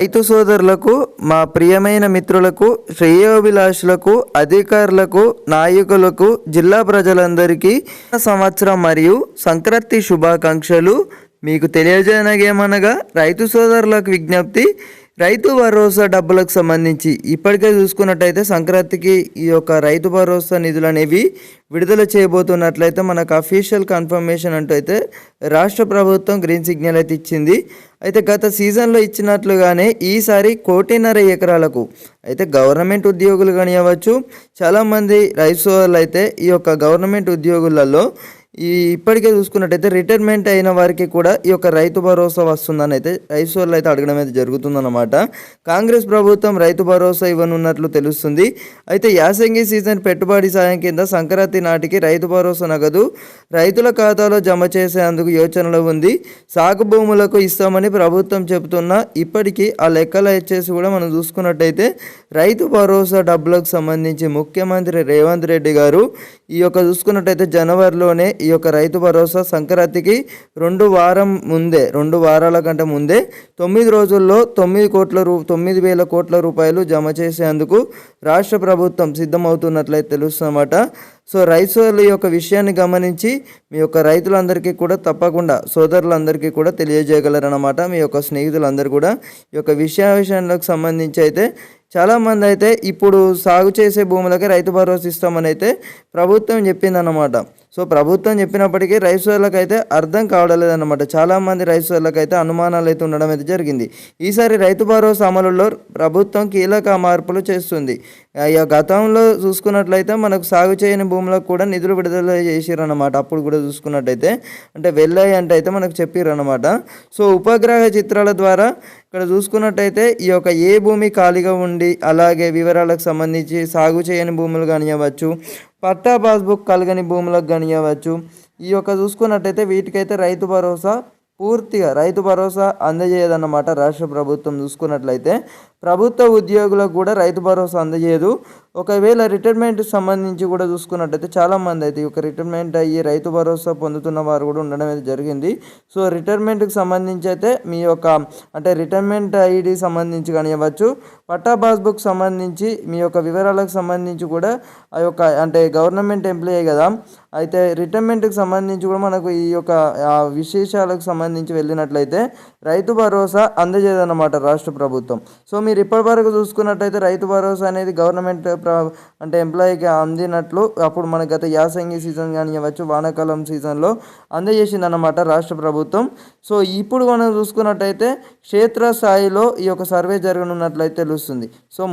రైతు సోదరులకు, మా ప్రియమైన మిత్రులకు, శ్రేయోభిలాషులకు, అధికారులకు, నాయకులకు, జిల్లా ప్రజలందరికీ సంవత్సరం మరియు సంక్రాంతి శుభాకాంక్షలు. మీకు తెలియజేయనగేమనగా రైతు సోదరులకు విజ్ఞప్తి, రైతు భరోసా డబ్బులకు సంబంధించి ఇప్పటికే చూసుకున్నట్టయితే సంక్రాంతికి ఈ యొక్క రైతు భరోసా నిధులు అనేవి విడుదల చేయబోతున్నట్లయితే మనకు అఫీషియల్ కన్ఫర్మేషన్ అంటూ అయితే రాష్ట్ర ప్రభుత్వం గ్రీన్ సిగ్నల్ అయితే ఇచ్చింది. అయితే గత సీజన్లో ఇచ్చినట్లుగానే ఈసారి 1.5 ఎకరాలకు అయితే గవర్నమెంట్ ఉద్యోగులు కానివ్వచ్చు, చాలామంది రైతు సోదరులు అయితే ఈ యొక్క గవర్నమెంట్ ఉద్యోగులలో ఇప్పటికే చూసుకున్నట్టయితే రిటైర్మెంట్ అయిన వారికి కూడా ఈ యొక్క రైతు భరోసా వస్తుందని అయితే రైతు సోదరులు అయితే అడగడం అయితే జరుగుతుందన్నమాట. కాంగ్రెస్ ప్రభుత్వం రైతు భరోసా ఇవ్వనున్నట్లు తెలుస్తుంది. అయితే యాసంగి సీజన్ పెట్టుబడి సాయం కింద సంక్రాంతి నాటికి రైతు భరోసా నగదు రైతుల ఖాతాలో జమ చేసేందుకు యోచనలో ఉంది. సాగు భూములకు ఇస్తామని ప్రభుత్వం చెబుతున్నా ఇప్పటికీ ఆ లెక్కలు వచ్చేసి కూడా మనం చూసుకున్నట్టయితే రైతు భరోసా డబ్బులకు సంబంధించి ముఖ్యమంత్రి రేవంత్ రెడ్డి గారు ఈ యొక్క చూసుకున్నట్టయితే జనవరిలోనే ఈ యొక్క రైతు భరోసా సంక్రాంతికి 2 వారాల కంటే ముందే 9 రోజుల్లో 9,000 కోట్ల రూపాయలు జమ చేసేందుకు రాష్ట్ర ప్రభుత్వం సిద్ధమవుతున్నట్లయితే తెలుస్తున్నమాట. సో రైతుల యొక్క విషయాన్ని గమనించి మీ యొక్క రైతులందరికీ కూడా తప్పకుండా సోదరులందరికీ కూడా తెలియజేయగలరన్నమాట. మీ యొక్క స్నేహితులందరూ కూడా ఈ యొక్క విషయానికి సంబంధించి అయితే చాలామంది అయితే ఇప్పుడు సాగు చేసే భూములకి రైతు భరోసా ఇస్తామని అయితే ప్రభుత్వం చెప్పిందన్నమాట. సో ప్రభుత్వం చెప్పినప్పటికీ రైతు సోదరులకు అయితే అర్థం కావడం లేదన్నమాట. చాలామంది రైతు సోదరులకు అయితే అనుమానాలు అయితే ఉండడం అయితే జరిగింది. ఈసారి రైతు భరోసా అమలులో ప్రభుత్వం కీలక మార్పులు చేస్తుంది. గతంలో చూసుకున్నట్లయితే మనకు సాగు చేయని భూములకు కూడా నిధులు విడుదల చేసిరన్నమాట. అప్పుడు కూడా చూసుకున్నట్టయితే అంటే వెళ్ళాయి అంటే అయితే మనకు చెప్పిరన్నమాట. సో ఉపగ్రహ చిత్రాల ద్వారా ఇక్కడ చూసుకున్నట్టయితే ఈ యొక్క ఏ భూమి ఖాళీగా ఉండి అలాగే వివరాలకు సంబంధించి సాగు చేయని భూములు కానివ్వచ్చు, పట్టా పాస్బుక్ కలగని భూములకు కానివ్వచ్చు, ఈ యొక్క చూసుకున్నట్టయితే వీటికైతే పూర్తిగా రైతు భరోసా అందజేయదన్నమాట. రాష్ట్ర ప్రభుత్వం చూసుకున్నట్లయితే ప్రభుత్వ ఉద్యోగులకు కూడా రైతు భరోసా అందజేయదు. ఒకవేళ రిటైర్మెంట్ సంబంధించి కూడా చూసుకున్నట్టయితే చాలామంది అయితే ఈ యొక్క రిటైర్మెంట్ అయ్యి రైతు భరోసా పొందుతున్న వారు కూడా ఉండడం అయితే జరిగింది. సో రిటైర్మెంట్కి సంబంధించి అయితే మీ యొక్క అంటే రిటైర్మెంట్ ఐడి సంబంధించి కానివ్వచ్చు, పట్టా పాస్బుక్ సంబంధించి మీ యొక్క వివరాలకు సంబంధించి కూడా ఆ యొక్క అంటే గవర్నమెంట్ ఎంప్లాయీ కదా, అయితే రిటైర్మెంట్కి సంబంధించి కూడా మనకు ఈ యొక్క విశేషాలకు సంబంధించి వెళ్ళినట్లయితే రైతు భరోసా అందజేయదన్నమాట రాష్ట్ర ప్రభుత్వం. సో మీరు ఇప్పటివరకు చూసుకున్నట్టయితే రైతు భరోసా అనేది గవర్నమెంట్ అంటే ఎంప్లాయీకి అందినట్లు అప్పుడు మన గత యాసంగి సీజన్ కానివ్వచ్చు, వానాకాలం సీజన్లో అందజేసిందన్నమాట రాష్ట్ర ప్రభుత్వం. సో ఇప్పుడు మనం చూసుకున్నట్టయితే క్షేత్రస్థాయిలో ఈ యొక్క సర్వే జరగనున్నట్లయితే తెలుస్తుంది. సో